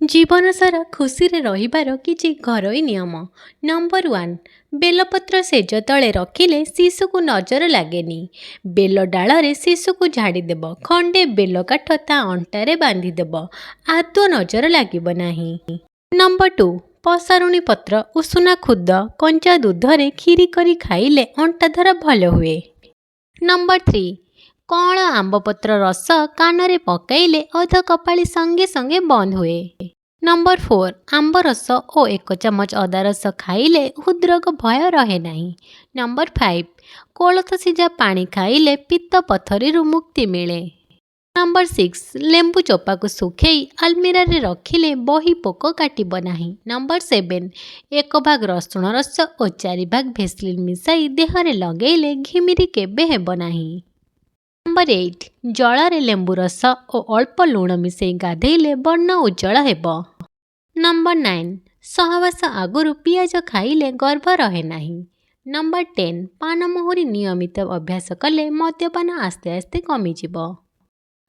जीवन सारा खुशी रे रहिबार किछि घरोई नियम। नंबर 1, बेलपत्र सेज तले रखिले शिशु को नजर लागेनी। बेल डाଳରେ शिशु को झाड़ी देब। खंडे बेल काठ ता अंटारे बांधी देब। आदौ नजर लागिब नाही। नंबर 2, पसारुणी पत्र उषुना खुद कंचा दूधरे खीरी करी खाइले अंटा धरा भल हुए। नंबर 3, कौन आंबपत्र रस कानरे पकाइले अध कपाली संगे संगे बंद हुए। नंबर 4, आंब रस और 1 चमच अदा रस खाइले हृदरोग भय रहे नहीं। नंबर 5, कोलथ सिझा पानी खाइले पित्त पथरी मुक्ति मिले। नंबर 6, लेंबू चोपा को सुखेई आलमीरा रे रखिले बही पोक काटिब नाही। नंबर 7, 1 भाग रसुण रस और 4 भाग भेसलिन मिसाई देहरे लगेले घिमिरी केबे हेब नाही। नंबर 8, जଳରେ लेंबू रस और अल्प लुण मिसई गाधेइले वर्ण उज्जवल हेब। नंबर 9, सहवास आगुरु पियाज खाइले गर्भ रहे नहीं। नंबर 10, पान मोहरी नियमित अभ्यास कले मद्यपान आस्ते आस्ते कमिजिब।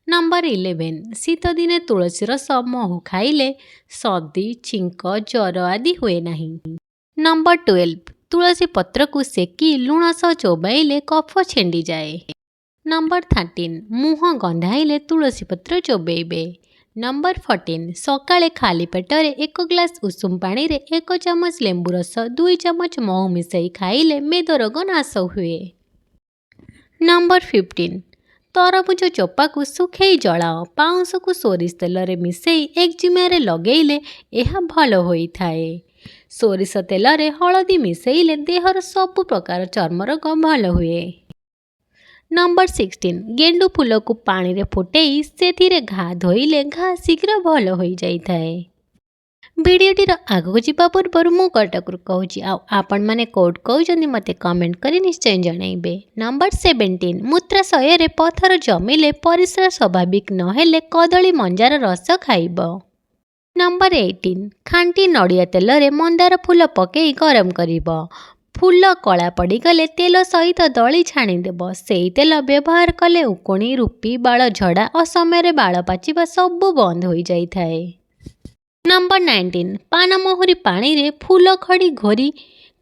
नंबर 11, शीत दिने तुलसी रस महू खाइले सर्दी छिंक ज्वर आदि हुए नहीं। नंबर 12, तुलसी पत्र को सेकी लुण सह चोबाइले कफ छेंडी जाए। नंबर 13, मुह गंधाइले तुलसी पत्र चोबेइबे। नंबर 14, सकाळे खाली पेटरे 1 ग्लास उषुम पानी रे 1 चमच लेंबू रस 2 चमच महू मिसई खाइले मेद रोग नाश हुए। नंबर 15, तरबुज चोपा को सुखेई जलाओ पाउंस को सोरिष तेल रे मिसई एक्जिमा रे लगेइले एहा भल होई थाए। सोरिष तेल रे हळदी मिसईले देहर सब प्रकार चर्म रोग भल हुए। नंबर 16, गेंडू फूल को पानी रे फुटेई सेथिरे घा धोइले घा शीघ्र भल होई जाई थाए। भिडियोटीर आगको जिबा पूर्व मु कटकरू कहूची आपण माने कोड कहउचंदी मते कमेंट करी निश्चय जणाइबे। नंबर 17, मूत्राशय रे पथर जमिले परिस्रा स्वाभाविक नहेले कदली मंजार रस खाइब। नंबर 18, खांटी नड़िया तेल रे मंदार फूल पकेई गरम करिब। फूल कला पड़गले तेल सहित दली छाणीदेव। से तेल व्यवहार कले उकुणी रूपी बाल झड़ा असमय बाल पाचिबा सबू बंद हो जाई थाए। नंबर 19, पान मोहरी पानी रे फूल खड़ी घोरी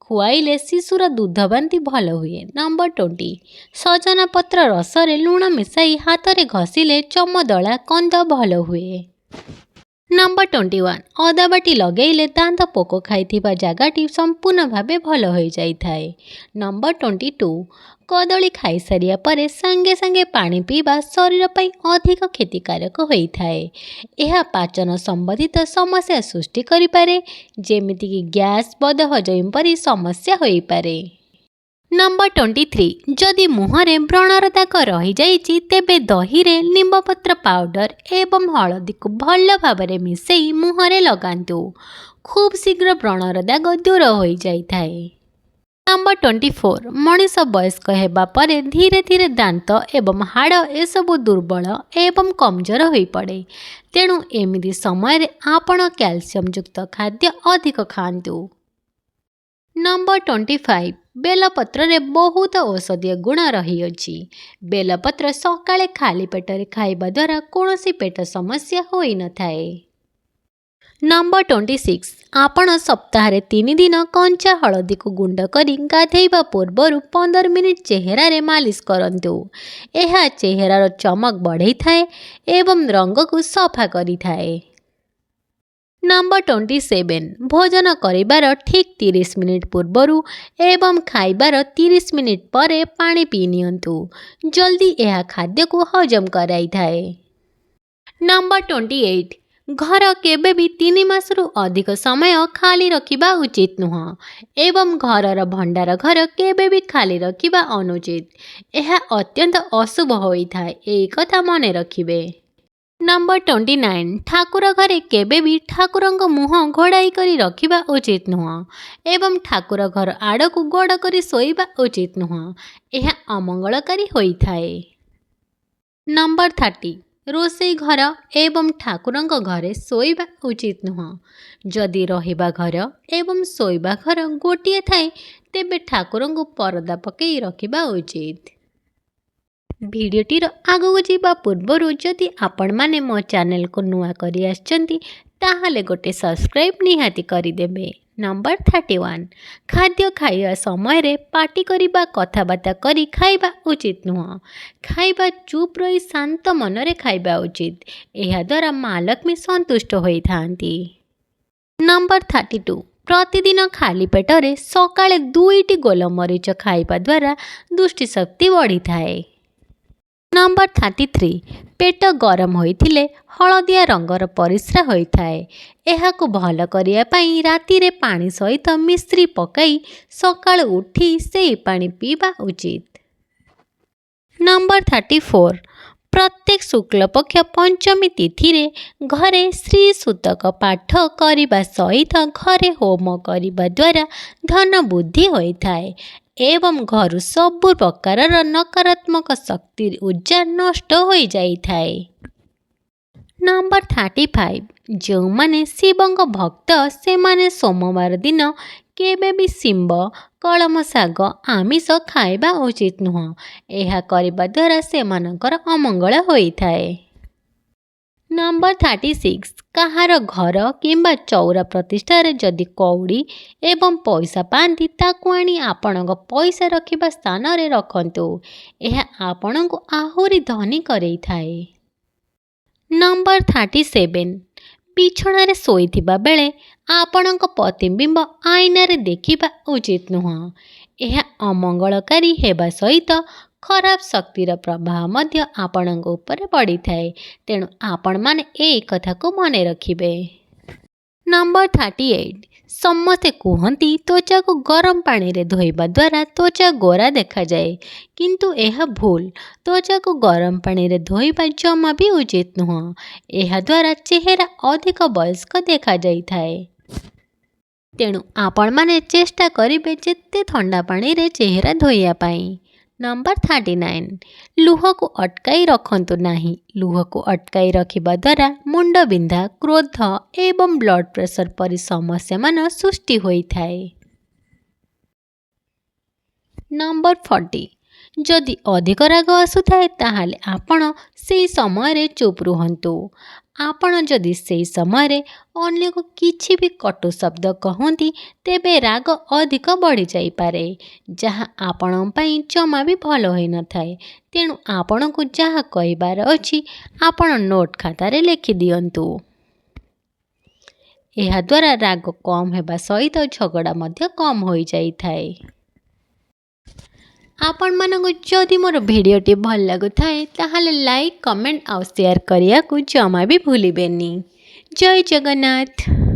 खुआइले शिशुर दूध बांति भल हुए। नंबर 20, सजना पत्र रस रे लुण मिसाई हाथ रे घसिले चमदला कंद भल हुए। नंबर 21, अदा बाटी लगेइले दांत पोक खाइथिबा जगाटी संपूर्ण भावे भल हो जाई थाए। नंबर 22, कदली खाई सारिया परे संगे संगे पानी पीबा शरीर पई अधिक क्षतिकारक होई थाए। एहा पाचन संबंधित समस्या सृष्टि करि पारे जेमिति कि गैस बदहजम परी समस्या होई पारे। नंबर 23, जदि मुहरे व्रणर दाग रही जाइछि तेबे दही रे निम्बपत्र पाउडर एवं हळदी को भल भाबरे मिसई मुहरे लगांतु। खूब शीघ्र व्रणर दाग दूर हो जाई थाए। नंबर 24, मनीष वयस्क हेबा परे धीरे धीरे दांत एवं हाड़ एसबु दुर्बल एवं कमजोर होई पड़े। तेणु एमिति समय रे आपण कैल्शियम युक्त खाद्य अधिक खांतु। नंबर 25, बेलपत्र रे बहुत औषधीय गुण रही अछि। बेलपत्र सकाळे खाली पेटरे खाइबा द्वारा कोनोसी पेट समस्या होई न थाए। नंबर 26, आपण सप्ताह रे 3 दिन कंचा हळदी को गुंड करी गाधेइबा पूर्वरु 15 मिनिट चेहरा रे मालिश करंतु। एहा चेहरार चमक बढ़ई थाए एवं रंग को सफा करी थाए। नंबर 27, भोजन करिबार ठीक 30 मिनिट पूर्वरु एवं खाइबार 30 मिनिट परे पानी पी नियंतु। जल्दी यह खाद्य को हजम कराई थाए। नंबर 28, घर केबे भी 3 मासरु अधिक समय खाली रखिबा उचित नुह एवं घरर भंडार घर केबे भी खाली रखिबा अनुचित। यह अत्यंत अशुभ होई थाए, एई कथा मने रखिबे। नंबर 29, ठाकुर घरे केबे भी ठाकुरंग मुह घोड़ाई करी रखिबा उचित नुह एवं ठाकुर घर आड़ को गोड़ करी सोइबा उचित नुह। यह अमंगलकारी होई थाए। नंबर 30, रोसई घर एवं ठाकुरंग घरे सोइबा उचित नुह। जदि रहिबा घर एवं सोइबा घर गोटिए थाए तेबे ठाकुरंग परदा पकई रखिबा उचित। भिडियोटीर आगକୁ ଯିବା ପୂର୍ବରୁ ଯଦି ଆପଣମାନେ ମୋ ଚ୍ୟାନେଲକୁ ନୂଆ କରି ଆସିଛନ୍ତି ତାହେଲେ ଗୋଟେ ସବସ୍କ୍ରାଇବ୍ ନିହାତି କରିଦେବେ। ନମ୍ବର 31 ଖାଦ୍ୟ ଖାଇବା ସମୟରେ ପାଟି କରିବା କଥାବାର୍ତ୍ତା କରି ଖାଇବା ଉଚିତ ନୁହଁ। ଖାଇବା ଚୁପ୍ ରହି ଶାନ୍ତ ମନରେ ଖାଇବା ଉଚିତ। ଏହାଦ୍ୱାରା ମା ଲକ୍ଷ୍ମୀ ସନ୍ତୁଷ୍ଟ ହୋଇଥାନ୍ତି। ନମ୍ବର 32 ପ୍ରତିଦିନ ଖାଲି ପେଟରେ ସକାଳେ 2ଟି ଗୋଲମରିଚ ଖାଇବା ଦ୍ୱାରା ଦୃଷ୍ଟିଶକ୍ତି ବଢ଼ିଥାଏ। ନମ୍ବର 33 ପେଟ ଗରମ ହୋଇଥିଲେ ହଳଦିଆ ରଙ୍ଗର ପରିସ୍ରା ହୋଇଥାଏ। ଏହାକୁ ଭଲ କରିବା ପାଇଁ ରାତିରେ ପାଣି ସହିତ ମିଶ୍ରି ପକାଇ ସକାଳୁ ଉଠି ସେହି ପାଣି ପିଇବା ଉଚିତ। ନମ୍ବର 34 ପ୍ରତ୍ୟେକ ଶୁକ୍ଲପକ୍ଷ ପଞ୍ଚମୀ ତିଥିରେ ଘରେ ଶ୍ରୀ ସୂତକ ପାଠ କରିବା ସହିତ ଘରେ ହୋମ କରିବା ଦ୍ୱାରା ଧନ ବୃଦ୍ଧି ହୋଇଥାଏ ଏବଂ ଘରୁ ସବୁ ପ୍ରକାରର ନକାରାତ୍ମକ ଶକ୍ତି ଊର୍ଜା ନଷ୍ଟ ହୋଇଯାଇଥାଏ। ନମ୍ବର 35 ଯେଉଁମାନେ ଶିବଙ୍କ ଭକ୍ତ ସେମାନେ ସୋମବାର ଦିନ କେବେ ବି ଶିମ୍ବ କଳମ ଶାଗ ଆମିଷ ଖାଇବା ଉଚିତ ନୁହଁ। ଏହା କରିବା ଦ୍ୱାରା ସେମାନଙ୍କର ଅମଙ୍ଗଳ ହୋଇଥାଏ। ନମ୍ବର 36 କାହାର ଘର କିମ୍ବା ଚଉରା ପ୍ରତିଷ୍ଠାରେ ଯଦି କଉଡ଼ି ଏବଂ ପଇସା ପାଆନ୍ତି ତାକୁ ଆଣି ଆପଣଙ୍କ ପଇସା ରଖିବା ସ୍ଥାନରେ ରଖନ୍ତୁ। ଏହା ଆପଣଙ୍କୁ ଆହୁରି ଧନୀ କରେଇଥାଏ। ନମ୍ବର 37 ବିଛଣାରେ ଶୋଇଥିବା ବେଳେ ଆପଣଙ୍କ ପ୍ରତିବିମ୍ବ ଆଇନାରେ ଦେଖିବା ଉଚିତ ନୁହଁ। ଏହା ଅମଙ୍ଗଳକାରୀ ହେବା ସହିତ ଖରାପ ଶକ୍ତିର ପ୍ରଭାବ ମଧ୍ୟ ଆପଣଙ୍କ ଉପରେ ପଡ଼ିଥାଏ। ତେଣୁ ଆପଣମାନେ ଏହି କଥାକୁ ମନେ ରଖିବେ। ନମ୍ବର 38 ସମସ୍ତେ କୁହନ୍ତି ତ୍ୱଚାକୁ ଗରମ ପାଣିରେ ଧୋଇବା ଦ୍ୱାରା ତ୍ୱଚା ଗୋରା ଦେଖାଯାଏ କିନ୍ତୁ ଏହା ଭୁଲ। ତ୍ୱଚାକୁ ଗରମ ପାଣିରେ ଧୋଇବା ଜମା ବି ଉଚିତ ନୁହଁ। ଏହାଦ୍ୱାରା ଚେହେରା ଅଧିକ ବୟସ୍କ ଦେଖାଯାଇଥାଏ। ତେଣୁ ଆପଣମାନେ ଚେଷ୍ଟା କରିବେ ଯେତେ ଥଣ୍ଡା ପାଣିରେ ଚେହେରା ଧୋଇବା ପାଇଁ। ନମ୍ବର 39 ଲୁହକୁ ଅଟକାଇ ରଖନ୍ତୁ ନାହିଁ। ଲୁହକୁ ଅଟକାଇ ରଖିବା ଦ୍ୱାରା ମୁଣ୍ଡବିନ୍ଧା କ୍ରୋଧ ଏବଂ ବ୍ଲଡ଼ ପ୍ରେସର ପରି ସମସ୍ୟାମାନ ସୃଷ୍ଟି ହୋଇଥାଏ। ନମ୍ବର 40 ଯଦି ଅଧିକ ରାଗ ଆସୁଥାଏ ତାହେଲେ ଆପଣ ସେହି ସମୟରେ ଚୁପ୍ ରୁହନ୍ତୁ। ଆପଣ ଯଦି ସେହି ସମୟରେ ଅନ୍ୟକୁ କିଛି ବି କଟୁ ଶବ୍ଦ କହନ୍ତି ତେବେ ରାଗ ଅଧିକ ବଢ଼ିଯାଇପାରେ ଯାହା ଆପଣଙ୍କ ପାଇଁ ଜମା ବି ଭଲ ହୋଇନଥାଏ। ତେଣୁ ଆପଣଙ୍କୁ ଯାହା କହିବାର ଅଛି ଆପଣ ନୋଟ୍ ଖାତାରେ ଲେଖିଦିଅନ୍ତୁ। ଏହାଦ୍ୱାରା ରାଗ କମ୍ ହେବା ସହିତ ଝଗଡ଼ା ମଧ୍ୟ କମ୍ ହୋଇଯାଇଥାଏ। ଆପଣମାନଙ୍କୁ ଯଦି ମୋର ଭିଡ଼ିଓଟି ଭଲ ଲାଗୁଥାଏ ତାହେଲେ ଲାଇକ୍ କମେଣ୍ଟ ଆଉ ସେୟାର କରିବାକୁ ଜମା ବି ଭୁଲିବେନି। ଜୟ ଜଗନ୍ନାଥ।